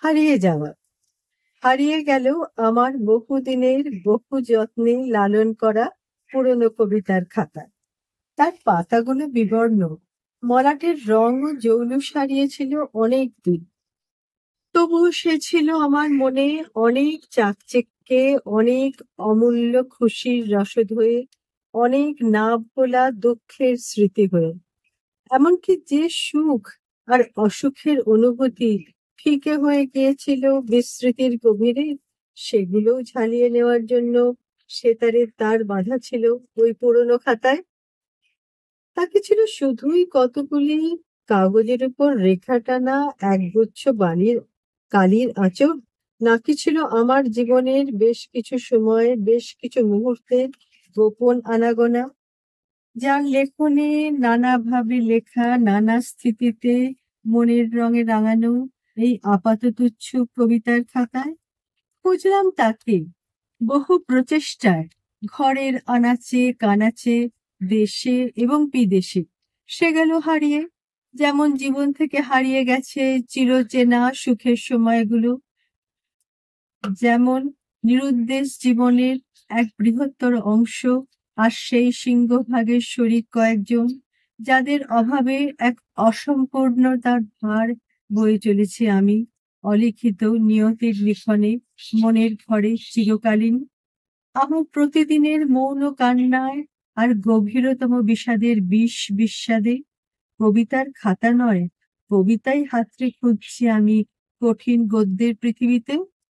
হারিয়ে যাওয়া। হারিয়ে গেল আমার বহুদিনের বহু যত্নে লালন করা পুরনো কবিতার খাতা। তার পাতাগুলো বিবর্ণ, মলাটের রং ও জৌলুস হারিয়েছিল অনেক দূর। তবুও সে ছিল আমার মনে অনেক চাকচিক্যে, অনেক অমূল্য খুশির রসদ হয়ে, অনেক না ভোলা দুঃখের স্মৃতি হয়ে। এমনকি যে সুখ আর অসুখের অনুভূতি ফিকে হয়ে গিয়েছিল বিস্মৃতির গভীরে, সেগুলোও ঝালিয়ে নেওয়ার জন্য সেতারের তার বাঁধা ছিল ওই পুরনো খাতায়। তাকে ছিল শুধুই কতগুলি কাগজের উপর রেখা টানা একগুচ্ছ বালির কালির আঁচড়, নাকি ছিল আমার জীবনের বেশ কিছু সময়ে, বেশ কিছু মুহূর্তের গোপন আনাগোনা, যার লেখনে নানাভাবে লেখা, নানা স্থিতিতে মনের রঙে রাঙানো এই আপাততুচ্ছ কবিতার খাতায়। খুঁজলাম তাকে বহু প্রচেষ্টায়, ঘরের আনাচে কানাচে, দেশে এবং বিদেশে। সে গেল হারিয়ে, যেমন জীবন থেকে হারিয়ে গেছে চিরচেনা সুখের সময়গুলো, যেমন নিরুদ্দেশ জীবনের এক বৃহত্তর অংশ, আর সেই সিংহভাগের শরিক কয়েকজন, যাদের অভাবে এক অসম্পূর্ণতার ভার বয়ে চলেছি আমি, অলিখিত নিয়তির লিখনে, মনের ঘরে চিরকালীন। আমার প্রতিদিনের মৌন কান্নায় আর গভীরতম বিষাদের বিষ বিস্বাদে কবিতার খাতা নয়, কবিতাই হাতড়ে খুঁজছি আমি কঠিন গদ্যের পৃথিবীতে।